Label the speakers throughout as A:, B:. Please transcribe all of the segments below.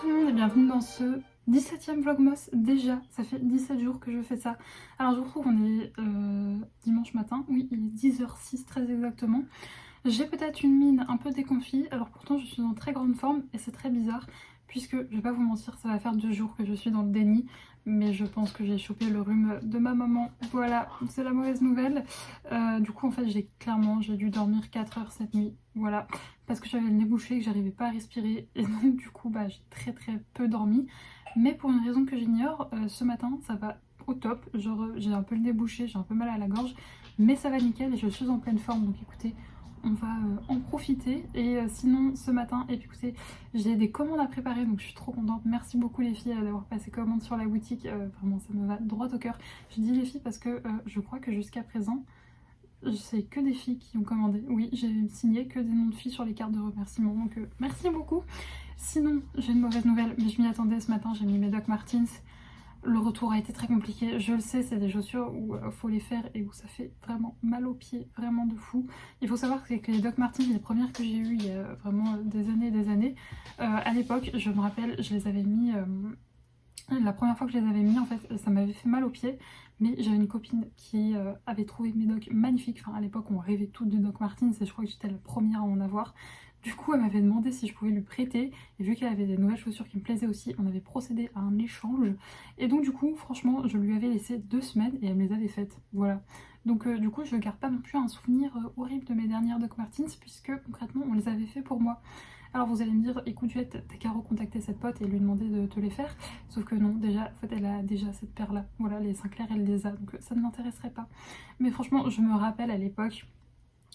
A: tout le monde et bienvenue dans ce 17e vlogmas déjà, ça fait 17 jours que je fais ça. Alors je vous retrouve, on est dimanche matin, oui il est 10h06 très exactement. J'ai peut-être une mine un peu déconfit, alors pourtant je suis en très grande forme et c'est très bizarre puisque, je vais pas vous mentir, ça va faire 2 jours que je suis dans le déni, mais je pense que j'ai chopé le rhume de ma maman, voilà, c'est la mauvaise nouvelle. Du coup en fait j'ai dû dormir 4 heures cette nuit, voilà, parce que j'avais le nez bouché et que j'arrivais pas à respirer et donc du coup j'ai très peu dormi, mais pour une raison que j'ignore, ce matin ça va au top, genre j'ai un peu le nez bouché, j'ai un peu mal à la gorge, mais ça va nickel et je suis en pleine forme, donc écoutez, on va en profiter. Et sinon ce matin, et puis écoutez, j'ai des commandes à préparer donc je suis trop contente. Merci beaucoup les filles d'avoir passé commande sur la boutique, vraiment ça me va droit au cœur. Je dis les filles parce que je crois que jusqu'à présent c'est que des filles qui ont commandé. Oui, j'ai signé que des noms de filles sur les cartes de remerciement, donc merci beaucoup. Sinon j'ai une mauvaise nouvelle, mais je m'y attendais ce matin, j'ai mis mes Doc Martens. Le retour a été très compliqué, je le sais, c'est des chaussures où faut les faire et où ça fait vraiment mal aux pieds, vraiment de fou. Il faut savoir que les Doc Martens, les premières que j'ai eues il y a vraiment des années et des années, à l'époque, je me rappelle, je les avais mis, la première fois que je les avais mis en fait, ça m'avait fait mal aux pieds, mais j'avais une copine qui avait trouvé mes Doc magnifiques, enfin à l'époque on rêvait toutes de Doc Martens et je crois que j'étais la première à en avoir. Du coup, elle m'avait demandé si je pouvais lui prêter, et vu qu'elle avait des nouvelles chaussures qui me plaisaient aussi, on avait procédé à un échange. Et donc du coup, franchement, je lui avais laissé 2 semaines et elle me les avait faites, voilà. Donc du coup, je garde pas non plus un souvenir horrible de mes dernières Doc Martens, puisque concrètement, on les avait fait pour moi. Alors vous allez me dire, écoute Juliette, t'as qu'à recontacter cette pote et lui demander de te les faire. Sauf que non, déjà, en fait, elle a déjà cette paire-là. Voilà, les Sinclair, elle les a, donc ça ne m'intéresserait pas. Mais franchement, je me rappelle à l'époque,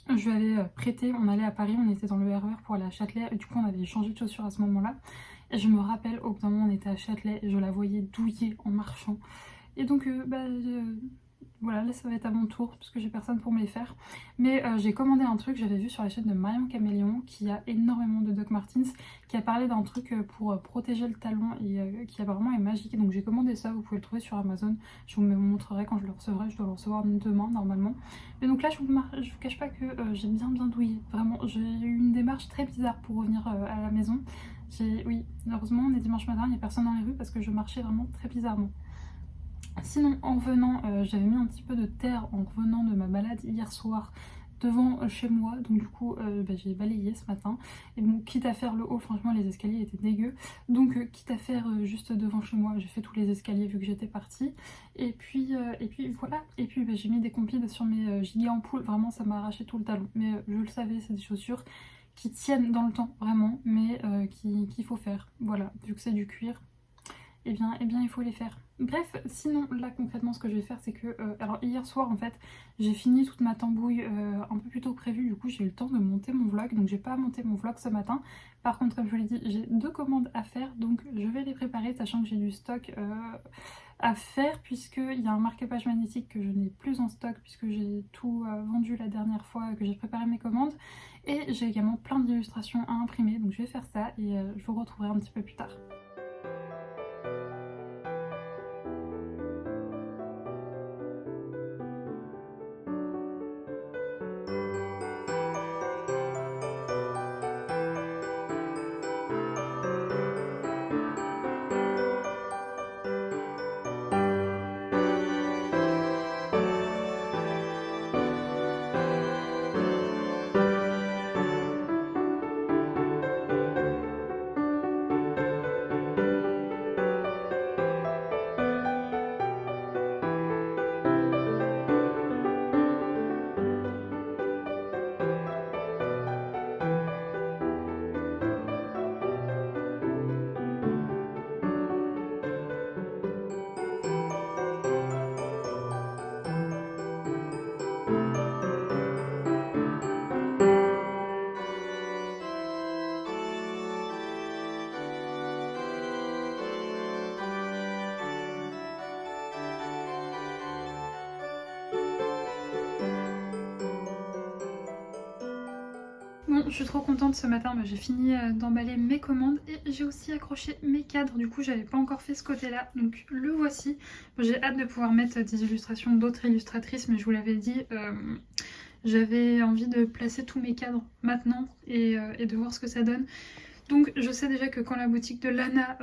A: je lui avais prêté, on allait à Paris, on était dans le RER pour aller à Châtelet, et du coup on avait changé de chaussures à ce moment-là. Et je me rappelle, au bout d'un moment on était à Châtelet, et je la voyais douiller en marchant. Et donc voilà, là ça va être à mon tour parce que j'ai personne pour me les faire. Mais j'ai commandé un truc, j'avais vu sur la chaîne de Marion Caméléon qui a énormément de Doc Martens, qui a parlé d'un truc pour protéger le talon et qui apparemment est magique. Donc j'ai commandé ça, vous pouvez le trouver sur Amazon. Je vous montrerai quand je le recevrai, je dois le recevoir demain normalement. Mais donc là je vous cache pas que j'ai bien douillé. Vraiment, j'ai eu une démarche très bizarre pour revenir à la maison. Oui, heureusement on est dimanche matin, il n'y a personne dans les rues parce que je marchais vraiment très bizarrement. Sinon, en venant, j'avais mis un petit peu de terre en revenant de ma balade hier soir devant chez moi, donc du coup j'ai balayé ce matin. Et bon, quitte à faire le haut, franchement les escaliers étaient dégueux, donc quitte à faire juste devant chez moi, j'ai fait tous les escaliers vu que j'étais partie. Et puis voilà, et puis j'ai mis des compiles sur mes gilets en poule, vraiment ça m'a arraché tout le talon, mais je le savais, c'est des chaussures qui tiennent dans le temps vraiment, mais qu'il faut faire, voilà, vu que c'est du cuir. Eh bien il faut les faire. Bref, sinon là concrètement ce que je vais faire c'est que, alors hier soir en fait j'ai fini toute ma tambouille un peu plus tôt que prévu, du coup j'ai eu le temps de monter mon vlog, donc j'ai pas monté mon vlog ce matin. Par contre comme je vous l'ai dit, j'ai 2 commandes à faire, donc je vais les préparer sachant que j'ai du stock à faire, puisqu'il y a un marque-page magnétique que je n'ai plus en stock puisque j'ai tout vendu la dernière fois que j'ai préparé mes commandes, et j'ai également plein d'illustrations à imprimer, donc je vais faire ça et je vous retrouverai un petit peu plus tard. Bon, je suis trop contente ce matin, j'ai fini d'emballer mes commandes et j'ai aussi accroché mes cadres, du coup j'avais pas encore fait ce côté-là, donc le voici. J'ai hâte de pouvoir mettre des illustrations d'autres illustratrices, mais je vous l'avais dit, j'avais envie de placer tous mes cadres maintenant et de voir ce que ça donne. Donc je sais déjà que quand la boutique de Lana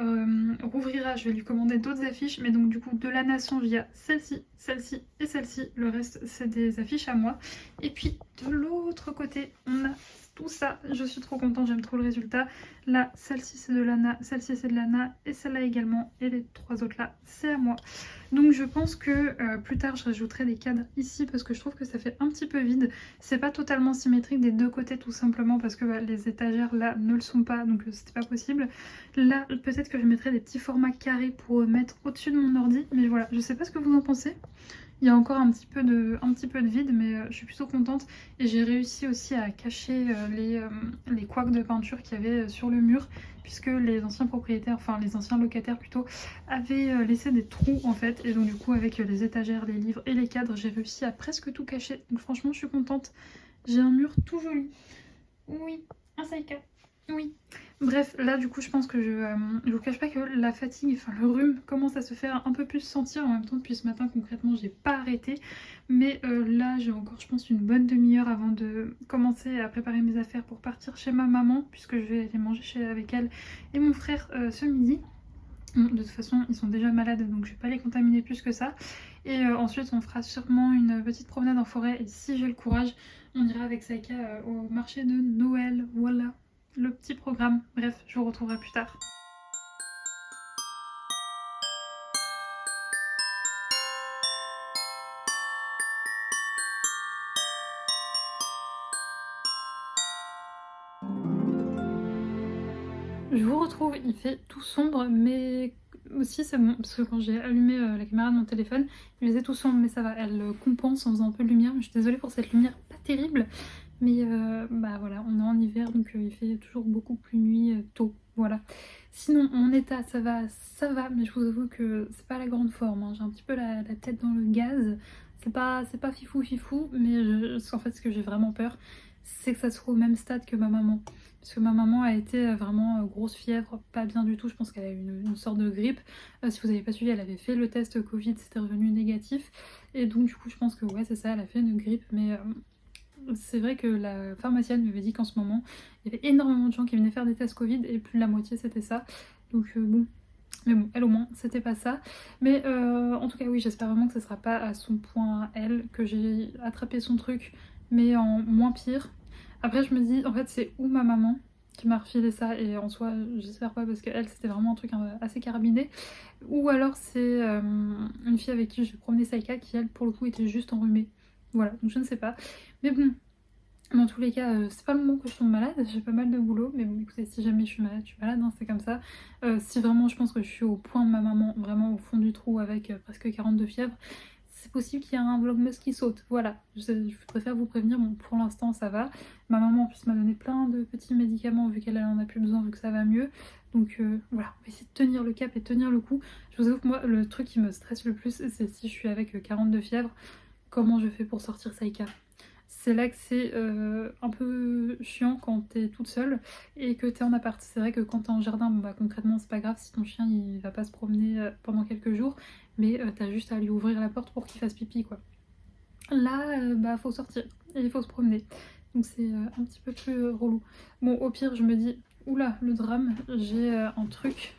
A: rouvrira, je vais lui commander d'autres affiches. Mais donc du coup de Lana sont via celle-ci, celle-ci et celle-ci. Le reste c'est des affiches à moi. Et puis de l'autre côté on a tout ça. Je suis trop contente, j'aime trop le résultat. Là celle-ci c'est de Lana, celle-ci c'est de Lana et celle-là également. Et les 3 autres là c'est à moi. Donc je pense que plus tard je rajouterai des cadres ici parce que je trouve que ça fait un petit peu vide. C'est pas totalement symétrique des deux côtés tout simplement parce que les étagères là ne le sont pas, donc c'était pas possible. Là peut-être que je mettrai des petits formats carrés pour mettre au-dessus de mon ordi, mais voilà, je sais pas ce que vous en pensez. Il y a encore un petit peu de vide, mais je suis plutôt contente. Et j'ai réussi aussi à cacher les couacs de peinture qu'il y avait sur le mur, puisque les anciens propriétaires, enfin les anciens locataires plutôt, avaient laissé des trous en fait. Et donc du coup avec les étagères, les livres et les cadres, j'ai réussi à presque tout cacher. Donc franchement je suis contente. J'ai un mur tout joli. Oui, un Saïka. Oui. Bref, là du coup je pense que je vous cache pas que la fatigue, enfin le rhume commence à se faire un peu plus sentir. En même temps depuis ce matin concrètement j'ai pas arrêté. Mais là j'ai encore je pense une bonne demi-heure avant de commencer à préparer mes affaires pour partir chez ma maman. Puisque je vais aller manger avec elle et mon frère ce midi. De toute façon ils sont déjà malades donc je vais pas les contaminer plus que ça. Et ensuite on fera sûrement une petite promenade en forêt. Et si j'ai le courage on ira avec Saïka au marché de Noël. Voilà le petit programme. Bref, je vous retrouverai plus tard. Je vous retrouve, il fait tout sombre, mais aussi c'est bon, parce que quand j'ai allumé la caméra de mon téléphone, il faisait tout sombre, mais ça va, elle compense en faisant un peu de lumière. Je suis désolée pour cette lumière pas terrible, mais bah voilà, on est en hiver, donc il fait toujours beaucoup plus nuit tôt, voilà. Sinon, mon état, ça va, mais je vous avoue que c'est pas la grande forme, hein. J'ai un petit peu la tête dans le gaz, c'est pas fifou, mais en fait, ce que j'ai vraiment peur, c'est que ça soit au même stade que ma maman. Parce que ma maman a été vraiment grosse fièvre, pas bien du tout, je pense qu'elle a eu une sorte de grippe. Si vous n'avez pas suivi, elle avait fait le test Covid, c'était revenu négatif. Et donc du coup je pense que ouais c'est ça, elle a fait une grippe. Mais c'est vrai que la pharmacienne m'avait dit qu'en ce moment, il y avait énormément de gens qui venaient faire des tests Covid et plus de la moitié c'était ça. Donc bon, mais bon, elle au moins, c'était pas ça. Mais en tout cas, oui, j'espère vraiment que ce sera pas à son point, elle, que j'ai attrapé son truc, mais en moins pire. Après, je me dis, en fait, c'est où ma maman qui m'a refilé ça, et en soi, j'espère pas, parce qu'elle, c'était vraiment un truc assez carabiné. Ou alors, c'est une fille avec qui j'ai promené Saïka, qui, elle, pour le coup, était juste enrhumée. Voilà, donc je ne sais pas. Mais bon, dans tous les cas, c'est pas le moment que je tombe malade, j'ai pas mal de boulot, mais bon écoutez, si jamais je suis malade, hein, c'est comme ça. Si vraiment je pense que je suis au point de ma maman, vraiment au fond du trou avec presque 42 fièvres, c'est possible qu'il y ait un vlogmas qui saute, voilà. Je préfère vous prévenir, bon pour l'instant ça va. Ma maman en plus m'a donné plein de petits médicaments vu qu'elle en a plus besoin, vu que ça va mieux. Donc voilà, on va essayer de tenir le cap et tenir le coup. Je vous avoue que moi, le truc qui me stresse le plus, c'est si je suis avec 42 fièvres, comment je fais pour sortir Saïka. C'est là que c'est un peu chiant quand t'es toute seule et que t'es en appart. C'est vrai que quand t'es en jardin, bon bah concrètement c'est pas grave si ton chien il va pas se promener pendant quelques jours, mais t'as juste à lui ouvrir la porte pour qu'il fasse pipi quoi. Là bah faut sortir et il faut se promener, donc c'est un petit peu plus relou. Bon au pire je me dis, oula le drame, j'ai un truc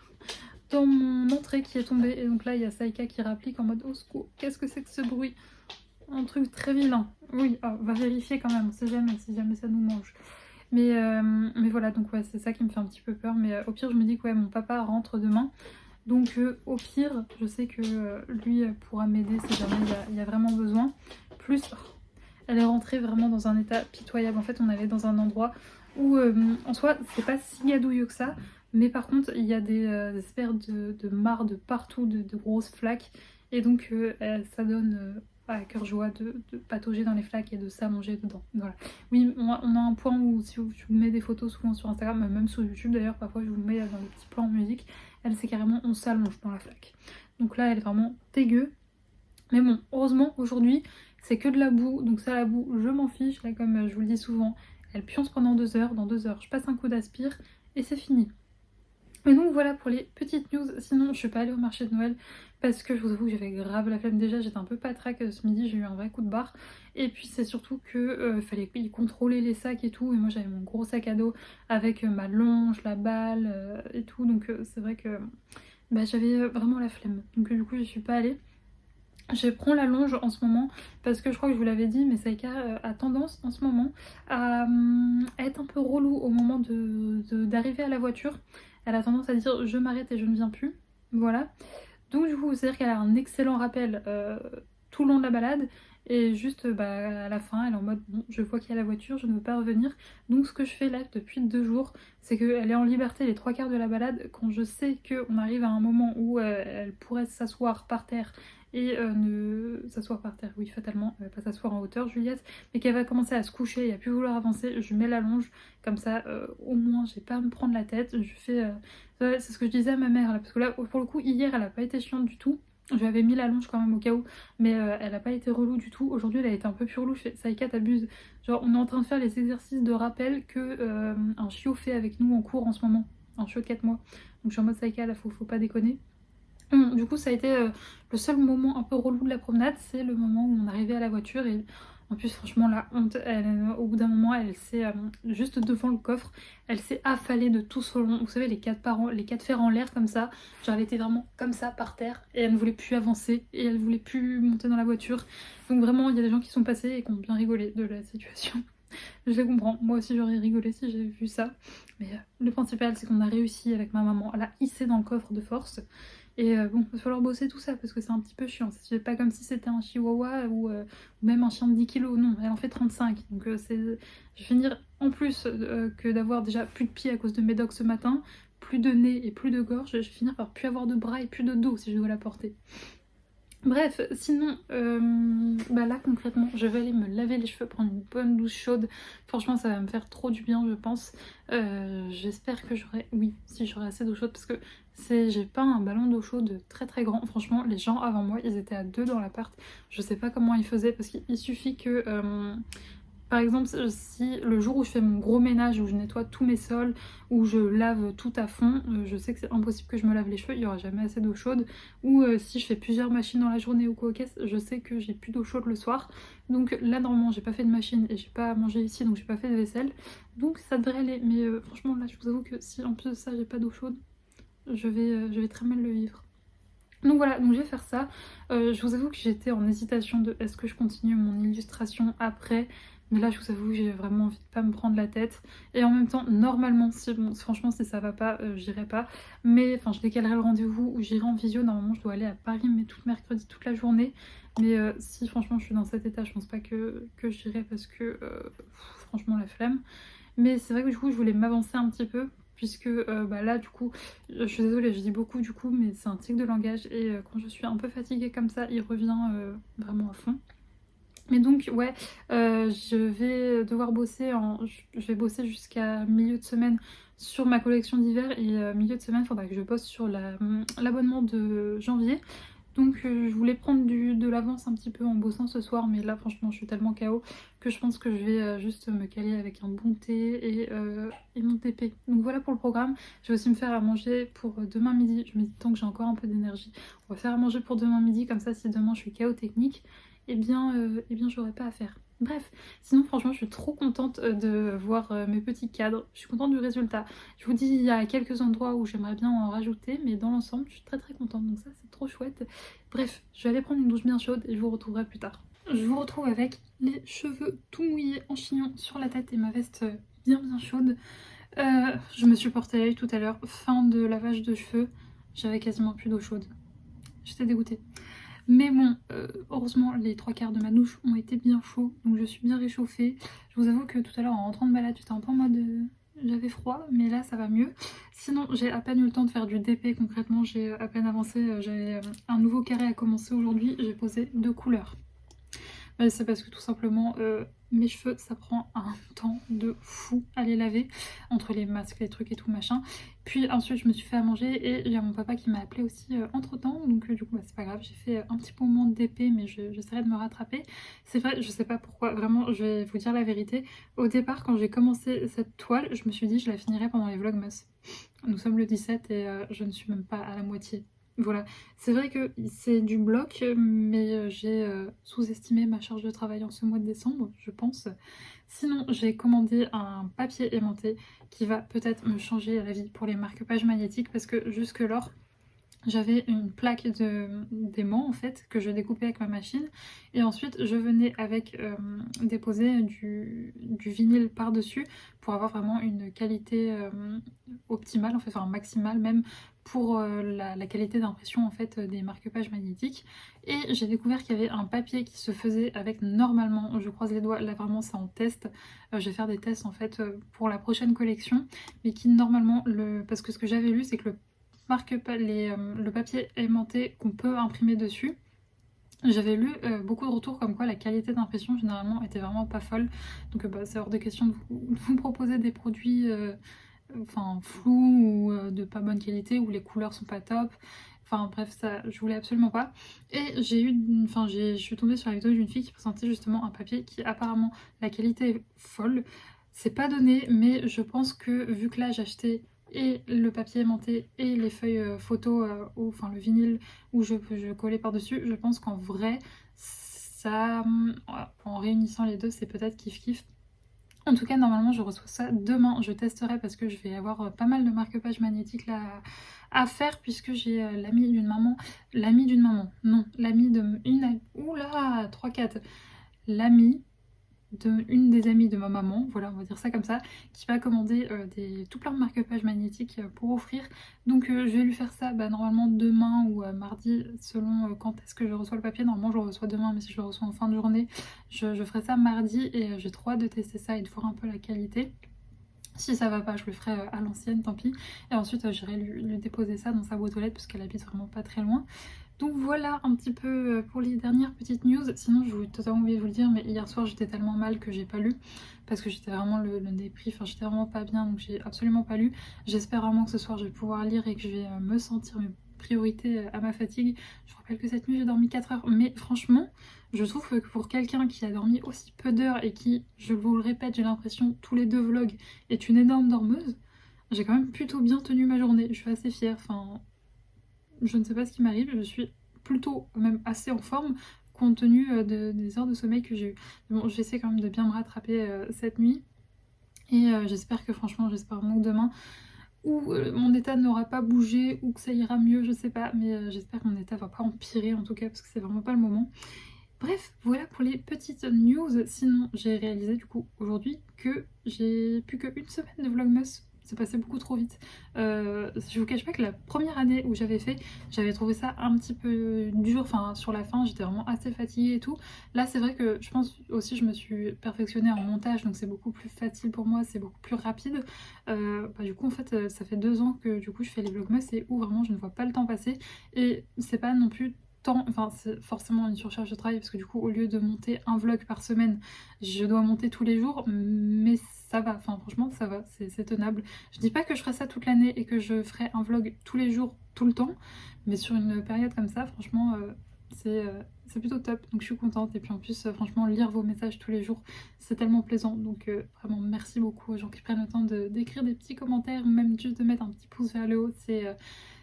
A: dans mon entrée qui est tombé et donc là il y a Saïka qui rapplique en mode au secours, qu'est-ce que c'est que ce bruit? Un truc très vilain. Oui, on va vérifier quand même, on sait jamais si jamais ça nous mange. Mais voilà, donc ouais, c'est ça qui me fait un petit peu peur. Mais au pire, je me dis que ouais, mon papa rentre demain. Donc au pire, je sais que lui pourra m'aider si jamais il y a vraiment besoin. Plus, elle est rentrée vraiment dans un état pitoyable. En fait, on allait dans un endroit où, en soi, c'est pas si gadouilleux que ça. Mais par contre, il y a des espèces de marre de partout, de grosses flaques. Et donc, ça donne à cœur joie de patauger dans les flaques et de s'allonger dedans. Voilà. Oui, on a un point où, si je vous mets des photos souvent sur Instagram, même sur YouTube d'ailleurs, parfois je vous mets dans les petits plans en musique, elle c'est carrément on s'allonge dans la flaque. Donc là, elle est vraiment dégueu. Mais bon, heureusement, aujourd'hui, c'est que de la boue. Donc ça, la boue, je m'en fiche. Là, comme je vous le dis souvent, elle pionce pendant 2 heures. Dans 2 heures, je passe un coup d'aspire et c'est fini. Mais donc voilà pour les petites news. Sinon je suis pas allée au marché de Noël parce que je vous avoue que j'avais grave la flemme. Déjà j'étais un peu patraque ce midi, j'ai eu un vrai coup de barre. Et puis c'est surtout que fallait y contrôler les sacs et tout. Et moi j'avais mon gros sac à dos avec ma longe, la balle et tout. Donc c'est vrai que bah, j'avais vraiment la flemme. Donc du coup je suis pas allée. Je prends la longe en ce moment parce que je crois que je vous l'avais dit, mais Saïka a tendance en ce moment à être un peu relou au moment d'arriver à la voiture. Elle a tendance à dire je m'arrête et je ne viens plus. Voilà. Donc du coup, c'est-à-dire qu'elle a un excellent rappel tout le long de la balade. Et juste à la fin, elle est en mode bon, je vois qu'il y a la voiture, je ne veux pas revenir. Donc ce que je fais là depuis 2 jours, c'est qu'elle est en liberté les 3 quarts de la balade. Quand je sais qu'on arrive à un moment où elle pourrait s'asseoir par terre et ne s'asseoir par terre, oui fatalement, pas s'asseoir en hauteur Juliette, mais qu'elle va commencer à se coucher et à plus vouloir avancer, je mets la longe, comme ça au moins j'ai pas à me prendre la tête, je fais... ouais, c'est ce que je disais à ma mère là, parce que là pour le coup hier elle a pas été chiante du tout. Je lui avais mis la longe quand même au cas où, mais elle a pas été relou du tout. Aujourd'hui elle a été un peu plus relou, je fais Saïka t'abuses. Genre on est en train de faire les exercices de rappel que un chiot fait avec nous en cours en ce moment, un chiot de 4 mois. Donc je suis en mode Saïka là faut pas déconner. Du coup ça a été le seul moment un peu relou de la promenade, c'est le moment où on arrivait à la voiture et en plus franchement la honte, au bout d'un moment elle s'est juste devant le coffre, elle s'est affalée de tout son long, vous savez les 4 fers en l'air comme ça, genre elle était vraiment comme ça par terre et elle ne voulait plus avancer et elle voulait plus monter dans la voiture. Donc vraiment il y a des gens qui sont passés et qui ont bien rigolé de la situation. Je les comprends, moi aussi j'aurais rigolé si j'avais vu ça. Mais le principal c'est qu'on a réussi avec ma maman à la hisser dans le coffre de force. Et bon, il va falloir bosser tout ça parce que c'est un petit peu chiant. C'est pas comme si c'était un chihuahua ou même un chien de 10 kilos. Non, elle en fait 35. Donc je vais finir en plus que d'avoir déjà plus de pieds à cause de Médoc ce matin, plus de nez et plus de gorge. Je vais finir par plus avoir de bras et plus de dos si je dois la porter. Bref, sinon, là concrètement, je vais aller me laver les cheveux, prendre une bonne douche chaude. Franchement, ça va me faire trop du bien, je pense. J'espère que j'aurai, oui, si j'aurai assez d'eau chaude, parce que j'ai pas un ballon d'eau chaude très très grand. Franchement, les gens avant moi, ils étaient à 2 dans l'appart. Je sais pas comment ils faisaient, parce qu'il suffit que... par exemple, si le jour où je fais mon gros ménage, où je nettoie tous mes sols, où je lave tout à fond, je sais que c'est impossible que je me lave les cheveux, il n'y aura jamais assez d'eau chaude. Ou si je fais plusieurs machines dans la journée ou quoi, je sais que j'ai plus d'eau chaude le soir. Donc là, normalement, j'ai pas fait de machine et j'ai pas à manger ici, donc j'ai pas fait de vaisselle. Donc ça devrait aller. Mais franchement, là, je vous avoue que si en plus de ça, j'ai pas d'eau chaude, je vais très mal le vivre. Donc voilà, donc je vais faire ça. Je vous avoue que j'étais en hésitation de est-ce que je continue mon illustration après. Mais là je vous avoue que j'ai vraiment envie de pas me prendre la tête. Et en même temps, normalement, franchement si ça va pas, j'irai pas. Mais enfin je décalerai le rendez-vous ou j'irai en visio. Normalement je dois aller à Paris mais tout mercredi, toute la journée. Mais si franchement je suis dans cet état, je pense pas que j'irai parce que franchement la flemme. Mais c'est vrai que du coup je voulais m'avancer un petit peu puisque là du coup je suis désolée je dis beaucoup du coup mais c'est un tic de langage et quand je suis un peu fatiguée comme ça il revient vraiment à fond. Mais donc ouais je vais devoir bosser je vais bosser jusqu'à milieu de semaine sur ma collection d'hiver et milieu de semaine il faudra que je bosse sur l'abonnement de janvier. Donc je voulais prendre de l'avance un petit peu en bossant ce soir, mais là franchement je suis tellement KO que je pense que je vais juste me caler avec un bon thé et mon TP. Donc voilà pour le programme. Je vais aussi me faire à manger pour demain midi. Je me dis tant que j'ai encore un peu d'énergie, on va faire à manger pour demain midi, comme ça si demain je suis KO technique, eh bien j'aurai pas à faire. Bref, sinon franchement je suis trop contente de voir mes petits cadres, je suis contente du résultat. Je vous dis il y a quelques endroits où j'aimerais bien en rajouter mais dans l'ensemble je suis très contente, donc ça c'est trop chouette. Bref, je vais aller prendre une douche bien chaude et je vous retrouverai plus tard. Je vous retrouve avec les cheveux tout mouillés en chignon sur la tête et ma veste bien chaude. Je me suis portée l'œil tout à l'heure, fin de lavage de cheveux, j'avais quasiment plus d'eau chaude. J'étais dégoûtée. Mais bon, heureusement les 3 quarts de ma douche ont été bien chauds, donc je suis bien réchauffée. Je vous avoue que tout à l'heure en rentrant de balade, j'étais un peu en mode... j'avais froid, mais là ça va mieux. Sinon j'ai à peine eu le temps de faire du DP concrètement, j'ai à peine avancé, j'avais un nouveau carré à commencer aujourd'hui, j'ai posé 2 couleurs. Mais c'est parce que tout simplement mes cheveux ça prend un temps de fou à les laver, entre les masques, les trucs et tout machin. Puis ensuite je me suis fait à manger et j'ai mon papa qui m'a appelé aussi entre temps, donc du coup bah, c'est pas grave, j'ai fait un petit moment d'épée mais j'essaierai de me rattraper. C'est vrai, je sais pas pourquoi, vraiment je vais vous dire la vérité, au départ quand j'ai commencé cette toile, je me suis dit je la finirais pendant les vlogmas. Nous sommes le 17 et je ne suis même pas à la moitié. Voilà, c'est vrai que c'est du bloc, mais j'ai sous-estimé ma charge de travail en ce mois de décembre, je pense. Sinon, j'ai commandé un papier aimanté qui va peut-être me changer la vie pour les marque-pages magnétiques parce que jusque-lors, j'avais une plaque d'aimant en fait que je découpais avec ma machine et ensuite je venais avec déposer du vinyle par dessus pour avoir vraiment une qualité optimale en fait, enfin maximale même pour la qualité d'impression en fait des marque-pages magnétiques. Et j'ai découvert qu'il y avait un papier qui se faisait avec, normalement, je croise les doigts, là vraiment c'est en test, je vais faire des tests en fait pour la prochaine collection, mais qui normalement, parce que ce que j'avais lu c'est que le papier aimanté qu'on peut imprimer dessus. J'avais lu beaucoup de retours comme quoi la qualité d'impression généralement était vraiment pas folle. Donc bah, c'est hors de question de vous proposer des produits enfin, flous ou de pas bonne qualité, où les couleurs sont pas top. Enfin bref, ça je voulais absolument pas. Et je suis tombée sur la vidéo d'une fille qui présentait justement un papier qui apparemment la qualité est folle. C'est pas donné, mais je pense que vu que là j'ai acheté et le papier aimanté et les feuilles photo, ou enfin le vinyle où je collais par-dessus, je pense qu'en vrai, ça, en réunissant les deux, c'est peut-être kiff-kiff. En tout cas, normalement, je reçois ça demain. Je testerai parce que je vais avoir pas mal de marque-pages magnétiques là à faire puisque j'ai l'ami d'une maman, non, l'ami de une, oula, 3-4, l'ami une des amies de ma maman, voilà on va dire ça comme ça, qui m'a commandé tout plein de marque-pages magnétiques pour offrir. Donc je vais lui faire ça normalement demain ou mardi selon quand est-ce que je reçois le papier. Normalement je le reçois demain, mais si je le reçois en fin de journée, je ferai ça mardi et j'ai trop hâte de tester ça et de voir un peu la qualité. Si ça va pas, je le ferai à l'ancienne, tant pis. Et ensuite j'irai lui déposer ça dans sa boîte aux lettres parce qu'elle habite vraiment pas très loin. Donc voilà un petit peu pour les dernières petites news. Sinon, je voulais totalement oublier de vous le dire, mais hier soir j'étais tellement mal que j'ai pas lu parce que j'étais vraiment le dépris, enfin j'étais vraiment pas bien, donc j'ai absolument pas lu. J'espère vraiment que ce soir je vais pouvoir lire et que je vais me sentir mes priorités à ma fatigue. Je vous rappelle que cette nuit j'ai dormi 4 heures, mais franchement, je trouve que pour quelqu'un qui a dormi aussi peu d'heures et qui, je vous le répète, j'ai l'impression tous les 2 vlogs est une énorme dormeuse, j'ai quand même plutôt bien tenu ma journée. Je suis assez fière, enfin je ne sais pas ce qui m'arrive, je suis plutôt même assez en forme compte tenu des heures de sommeil que j'ai eu. Bon, j'essaie quand même de bien me rattraper cette nuit et j'espère que franchement, j'espère vraiment que demain, ou mon état n'aura pas bougé ou que ça ira mieux, je sais pas, mais j'espère que mon état va pas empirer en tout cas parce que c'est vraiment pas le moment. Bref, voilà pour les petites news. Sinon, j'ai réalisé du coup aujourd'hui que j'ai plus qu'une semaine de Vlogmas. C'est passé beaucoup trop vite. Je vous cache pas que la première année où j'avais fait, j'avais trouvé ça un petit peu dur. Enfin, sur la fin, j'étais vraiment assez fatiguée et tout. Là, c'est vrai que je pense aussi je me suis perfectionnée en montage, donc c'est beaucoup plus facile pour moi, c'est beaucoup plus rapide. Du coup, en fait, ça fait 2 ans que du coup je fais les Vlogmas et où vraiment je ne vois pas le temps passer. Et c'est pas non plus enfin c'est forcément une surcharge de travail parce que du coup au lieu de monter un vlog par semaine, je dois monter tous les jours, mais ça va, enfin franchement ça va, c'est tenable. Je dis pas que je ferai ça toute l'année et que je ferai un vlog tous les jours, tout le temps, mais sur une période comme ça, franchement c'est plutôt top, donc je suis contente. Et puis en plus franchement lire vos messages tous les jours c'est tellement plaisant, donc vraiment merci beaucoup aux gens qui prennent le temps d'écrire des petits commentaires, même juste de mettre un petit pouce vers le haut,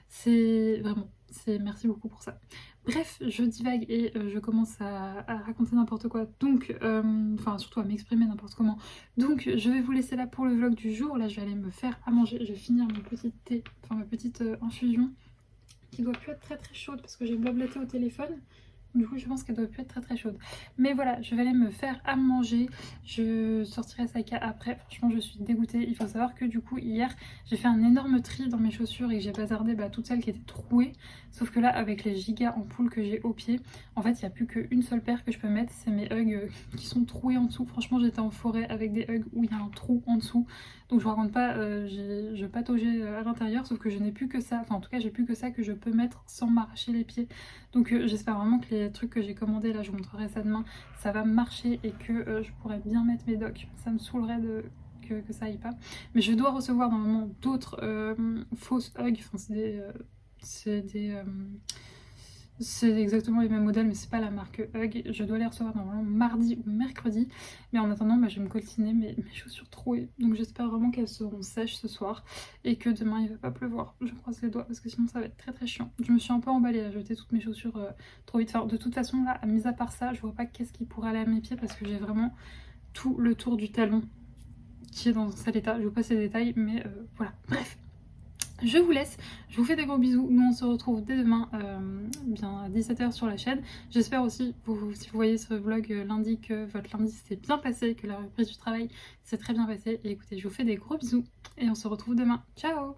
A: c'est vraiment, merci beaucoup pour ça. Bref, je divague et je commence à raconter n'importe quoi, donc, enfin surtout à m'exprimer n'importe comment. Donc je vais vous laisser là pour le vlog du jour. Là je vais aller me faire à manger, je vais finir mon petit thé, enfin ma petite infusion, qui doit plus être très très chaude parce que j'ai blablaté au téléphone. Du coup je pense qu'elle doit plus être très très chaude. Mais voilà, je vais aller me faire à manger. Je sortirai Saïka après. Franchement je suis dégoûtée. Il faut savoir que du coup hier j'ai fait un énorme tri dans mes chaussures et que j'ai bazardé toutes celles qui étaient trouées. Sauf que là avec les gigas ampoules que j'ai au pied, en fait il n'y a plus qu'une seule paire que je peux mettre. C'est mes Uggs qui sont troués en dessous. Franchement j'étais en forêt avec des Uggs où il y a un trou en dessous. Donc je vous raconte pas, je pataugeais à l'intérieur, sauf que je n'ai plus que ça, enfin en tout cas j'ai plus que ça que je peux mettre sans m'arracher les pieds. Donc j'espère vraiment que les trucs que j'ai commandés, là je vous montrerai ça demain, ça va marcher et que je pourrai bien mettre mes docks. Ça me saoulerait que ça aille pas. Mais je dois recevoir normalement d'autres fausses Hug, enfin c'est exactement les mêmes modèles, mais c'est pas la marque Hug. Je dois les recevoir normalement mardi ou mercredi. Mais en attendant, je vais me coltiner mes chaussures trouées. Donc j'espère vraiment qu'elles seront sèches ce soir et que demain il va pas pleuvoir. Je croise les doigts parce que sinon ça va être très très chiant. Je me suis un peu emballée à jeter toutes mes chaussures trop vite. Enfin, de toute façon, là, mis à part ça, je vois pas qu'est-ce qui pourrait aller à mes pieds parce que j'ai vraiment tout le tour du talon qui est dans un sale état. Je vous passe les détails, mais voilà. Bref. Je vous laisse, je vous fais des gros bisous, nous on se retrouve dès demain bien à 17 h sur la chaîne. J'espère aussi, si vous voyez ce vlog lundi, que votre lundi s'est bien passé, que la reprise du travail s'est très bien passée. Et écoutez, je vous fais des gros bisous et on se retrouve demain. Ciao!